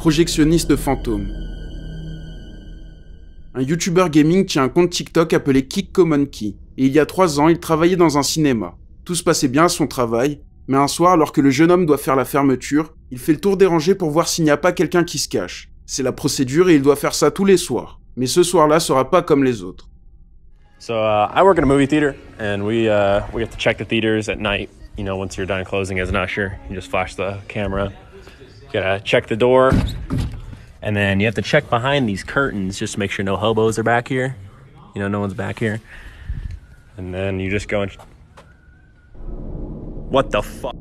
projectionniste fantôme. Un youtubeur gaming tient un compte TikTok appelé KikkoMonkey, et il y a 3 ans, il travaillait dans un cinéma. Tout se passait bien à son travail, mais un soir, alors que le jeune homme doit faire la fermeture, il fait le tour des rangées pour voir s'il n'y a pas quelqu'un qui se cache. C'est la procédure et il doit faire ça tous les soirs. Mais ce soir-là sera pas comme les autres. So I work at a movie theater, and we have to check the theaters at night. You know, once you're done closing as an usher, you just flash the camera. You gotta check the door, and then you have to check behind these curtains just to make sure no hobos are back here. You know, no one's back here. And then you just go and... What the fuck?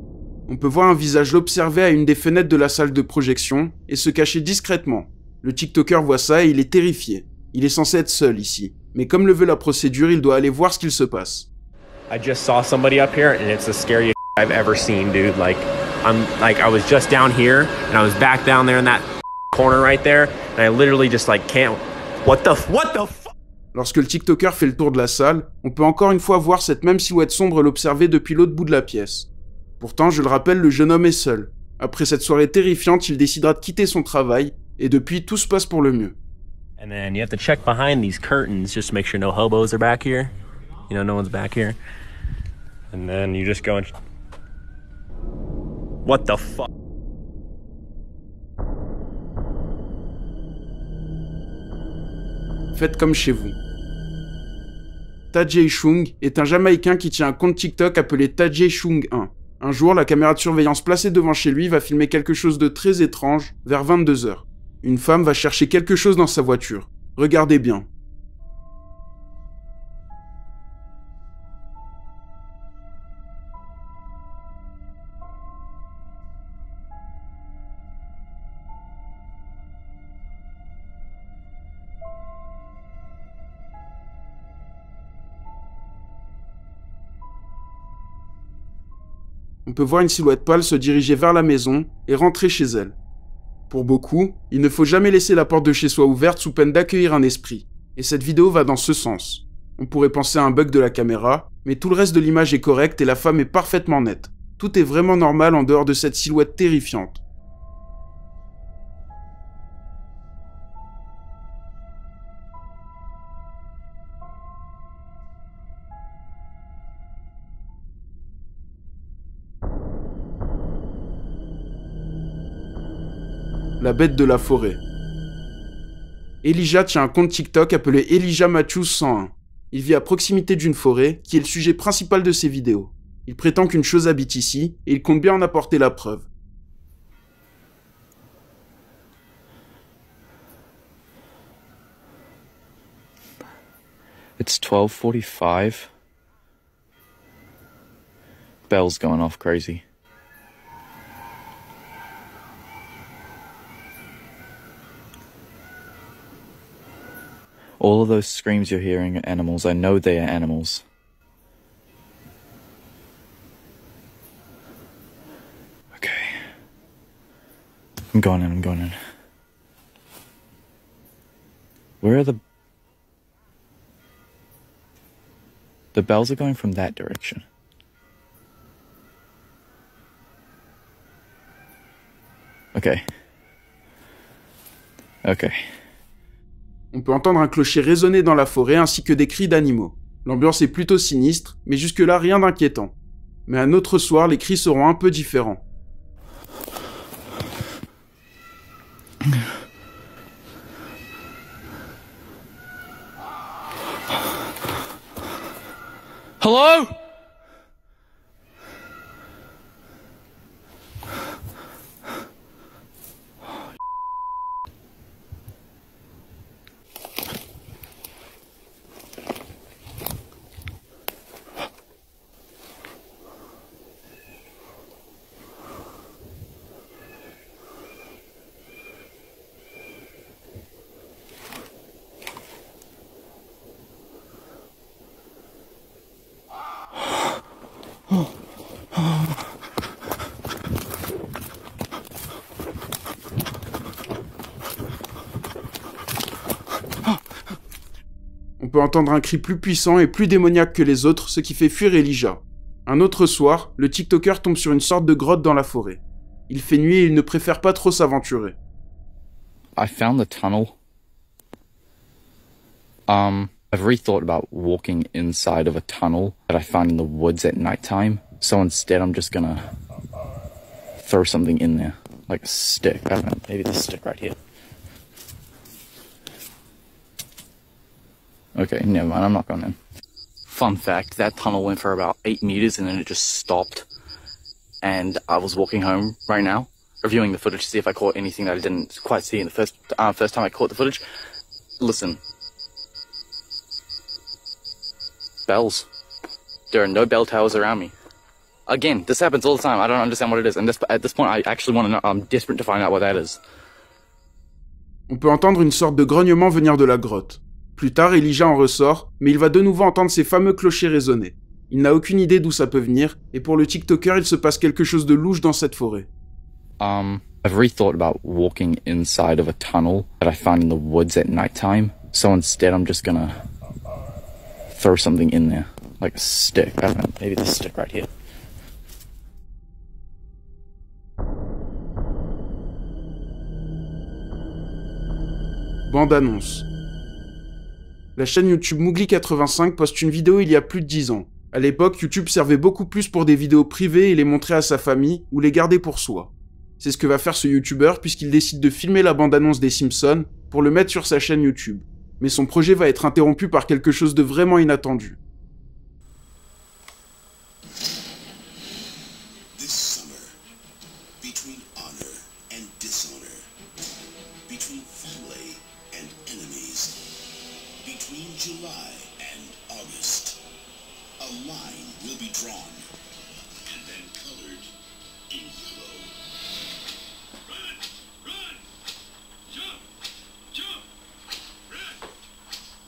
On peut voir un visage l'observer à une des fenêtres de la salle de projection et se cacher discrètement. Le TikToker voit ça et il est terrifié. Il est censé être seul ici. Mais comme le veut la procédure, il doit aller voir ce qu'il se passe. I just saw somebody up here and it's the scariest I've ever seen, dude. I was just down here and I was back down there in that corner right there and I literally just can't... What the fuck? Lorsque le TikToker fait le tour de la salle, on peut encore une fois voir cette même silhouette sombre l'observer depuis l'autre bout de la pièce. Pourtant, je le rappelle, le jeune homme est seul. Après cette soirée terrifiante, il décidera de quitter son travail, et depuis, tout se passe pour le mieux. And then you have to check behind these curtains just to make sure no hobos are back here. You know, no one's back here. And then you just go and... What the fuck? Faites comme chez vous. Tajay Chung est un Jamaïcain qui tient un compte TikTok appelé Tajay Chung 1. Un jour, la caméra de surveillance placée devant chez lui va filmer quelque chose de très étrange vers 22h. Une femme va chercher quelque chose dans sa voiture. Regardez bien. On peut voir une silhouette pâle se diriger vers la maison et rentrer chez elle. Pour beaucoup, il ne faut jamais laisser la porte de chez soi ouverte sous peine d'accueillir un esprit. Et cette vidéo va dans ce sens. On pourrait penser à un bug de la caméra, mais tout le reste de l'image est correct et la femme est parfaitement nette. Tout est vraiment normal en dehors de cette silhouette terrifiante. La bête de la forêt. Elijah tient un compte TikTok appelé Elijah Matthews 101. Il vit à proximité d'une forêt, qui est le sujet principal de ses vidéos. Il prétend qu'une chose habite ici, et il compte bien en apporter la preuve. It's 12:45. Bell's going off crazy. All of those screams you're hearing are animals. I know they are animals. Okay. I'm going in. Where are the bells are going from that direction. Okay. On peut entendre un clocher résonner dans la forêt ainsi que des cris d'animaux. L'ambiance est plutôt sinistre, mais jusque-là rien d'inquiétant. Mais un autre soir, les cris seront un peu différents. Hello? On peut entendre un cri plus puissant et plus démoniaque que les autres, ce qui fait fuir Elijah. Un autre soir, le TikToker tombe sur une sorte de grotte dans la forêt. Il fait nuit et il ne préfère pas trop s'aventurer. I found the tunnel. I've rethought about walking inside of a tunnel that I found in the woods at nighttime. So instead, I'm just gonna throw something in there, like a stick. I don't know, maybe this stick right here. Okay, never mind, I'm not going in. Fun fact, that tunnel went for about 8 meters and then it just stopped. And I was walking home right now, reviewing the footage to see if I caught anything that I didn't quite see in the first time I caught the footage. Listen. Bells. There are no bell towers around me. Again, this happens all the time. I don't understand what it is. And at this point, I actually want to know. I'm desperate to find out what that is. On peut entendre une sorte de grognement venir de la grotte. Plus tard, Elijah en ressort, mais il va de nouveau entendre ces fameux clochers résonner. Il n'a aucune idée d'où ça peut venir, et pour le TikToker, il se passe quelque chose de louche dans cette forêt. I've rethought about walking inside of a tunnel that I found in the woods at nighttime. So instead, I'm just gonna throw something in there, like a stick. I don't know, maybe this stick right here. Bande-annonce. La chaîne YouTube Moogly85 poste une vidéo il y a plus de 10 ans. À l'époque, YouTube servait beaucoup plus pour des vidéos privées et les montrer à sa famille ou les garder pour soi. C'est ce que va faire ce YouTuber puisqu'il décide de filmer la bande-annonce des Simpsons pour le mettre sur sa chaîne YouTube. Mais son projet va être interrompu par quelque chose de vraiment inattendu. This summer, between honor and dishonor, between family and enemies, between July and August, a line will be drawn and then colored in yellow. Run! Run! Jump! Jump! Run!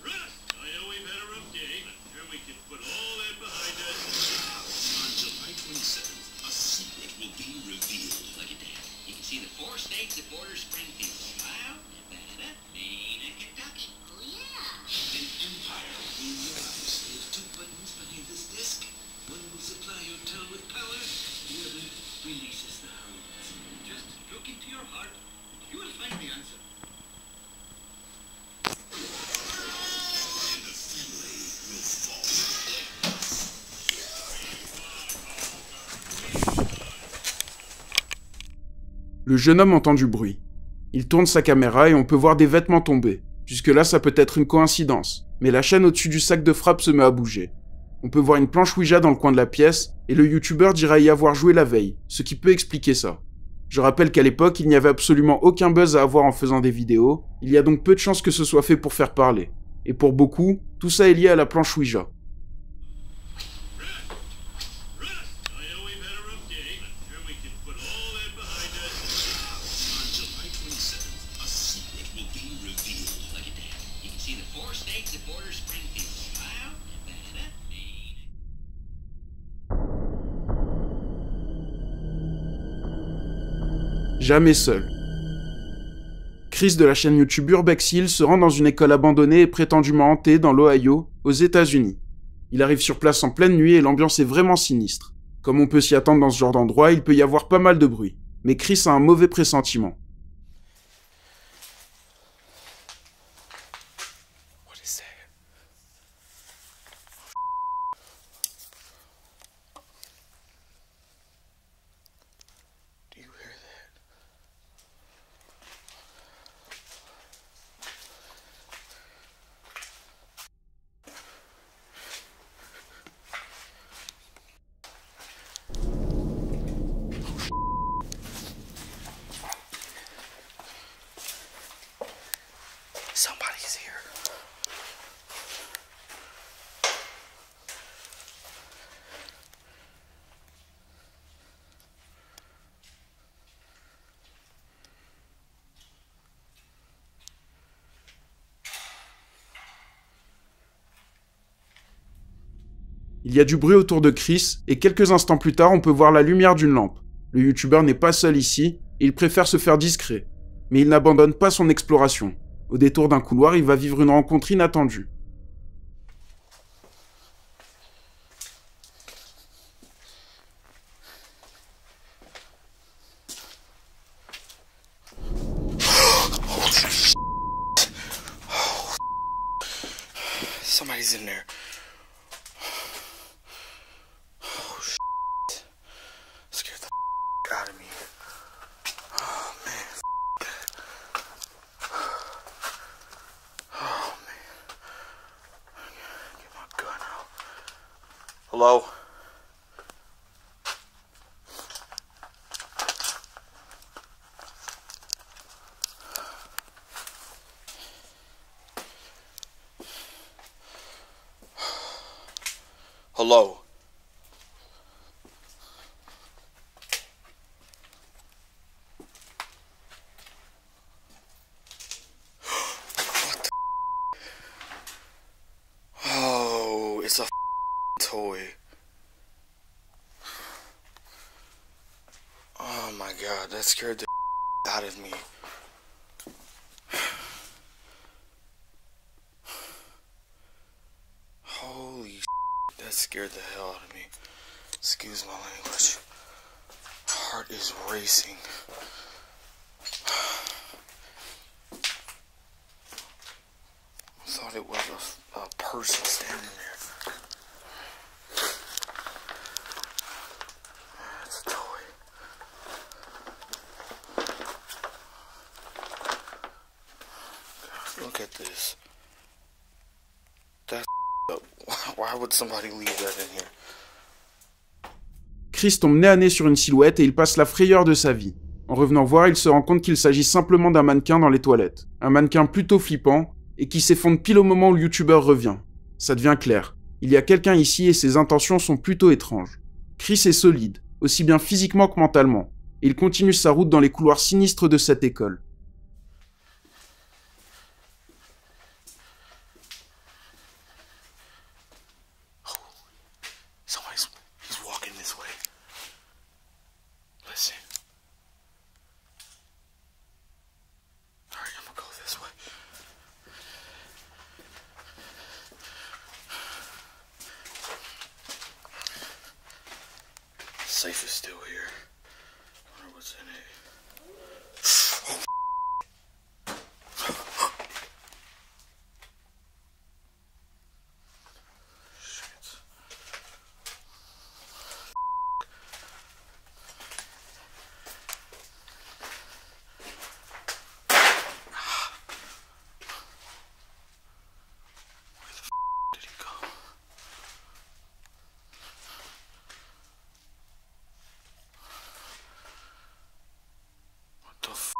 Run! I know we've had a rough day, but sure we can put all that behind us. On July 27th, a secret will be revealed. Look at that. You can see the 4 states that border Springfield. Ohio, Nevada, Maine, and Kentucky. Oh, yeah. An empire will rise. There's 2 buttons behind this disc. One will supply your town with power. The other releases the hounds. Just look into your heart. You will find the answer. And the family will fall. Le jeune homme entend du bruit. Il tourne sa caméra et on peut voir des vêtements tomber. Jusque-là, ça peut être une coïncidence. Mais la chaîne au-dessus du sac de frappe se met à bouger. On peut voir une planche Ouija dans le coin de la pièce, et le YouTuber dira y avoir joué la veille, ce qui peut expliquer ça. Je rappelle qu'à l'époque, il n'y avait absolument aucun buzz à avoir en faisant des vidéos, il y a donc peu de chances que ce soit fait pour faire parler. Et pour beaucoup, tout ça est lié à la planche Ouija. I know we've had a rough day, but sure we can put all that behind us. On July 27th, a secret will be revealed. Look at that. You can see the 4 states that border Springfield. Ohio, Nevada, Maine. Jamais seul. Chris de la chaîne YouTube Urbex Hill se rend dans une école abandonnée et prétendument hantée dans l'Ohio, aux États-Unis. Il arrive sur place en pleine nuit et l'ambiance est vraiment sinistre. Comme on peut s'y attendre dans ce genre d'endroit, il peut y avoir pas mal de bruit. Mais Chris a un mauvais pressentiment. What is that? Do you hear that? Somebody's here. Il y a du bruit autour de Chris, et quelques instants plus tard, on peut voir la lumière d'une lampe. Le YouTuber n'est pas seul ici, et il préfère se faire discret. Mais il n'abandonne pas son exploration. Au détour d'un couloir, il va vivre une rencontre inattendue. Somebody's in there. Oh, shit. Scared the out of me. Oh, man. Oh, man. Get my gun out. Hello? Hello? What the? Oh, it's a toy. Oh my god, that scared the out of me. Holy that scared the hell out of me. Excuse my language. Heart is racing. I thought it was a person standing there. It's a toy. God, look at this. That's why would somebody leave that in here? Chris tombe nez à nez sur une silhouette et il passe la frayeur de sa vie. En revenant voir, il se rend compte qu'il s'agit simplement d'un mannequin dans les toilettes. Un mannequin plutôt flippant et qui s'effondre pile au moment où le youtubeur revient. Ça devient clair. Il y a quelqu'un ici et ses intentions sont plutôt étranges. Chris est solide, aussi bien physiquement que mentalement, et il continue sa route dans les couloirs sinistres de cette école. He's walking this way. Listen. Alright, I'm gonna go this way. Safe is still here. I wonder what's in it. Shit. Did he go? What the f?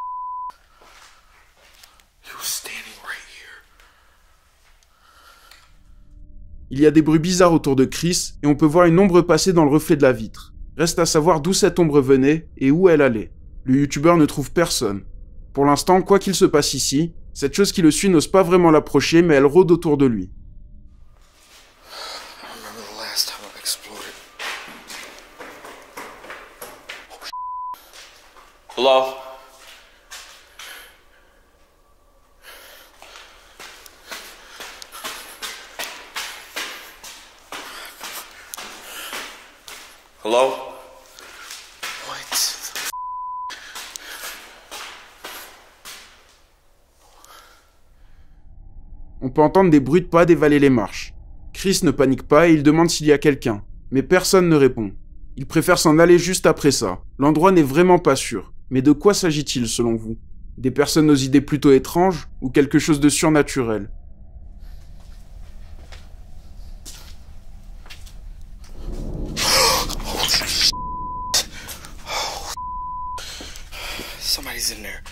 He was standing right here. Il y a des bruits bizarres autour de Chris et on peut voir une ombre passer dans le reflet de la vitre. Reste à savoir d'où cette ombre venait et où elle allait. Le youtubeur ne trouve personne. Pour l'instant, quoi qu'il se passe ici, cette chose qui le suit n'ose pas vraiment l'approcher mais elle rôde autour de lui. I remember the last time it exploded. Oh, hello? Hello? What? On peut entendre des bruits de pas dévaler les marches. Chris ne panique pas et il demande s'il y a quelqu'un, mais personne ne répond. Il préfère s'en aller juste après ça. L'endroit n'est vraiment pas sûr. Mais de quoi s'agit-il selon vous? Des personnes aux idées plutôt étranges ou quelque chose de surnaturel? Somebody's in there.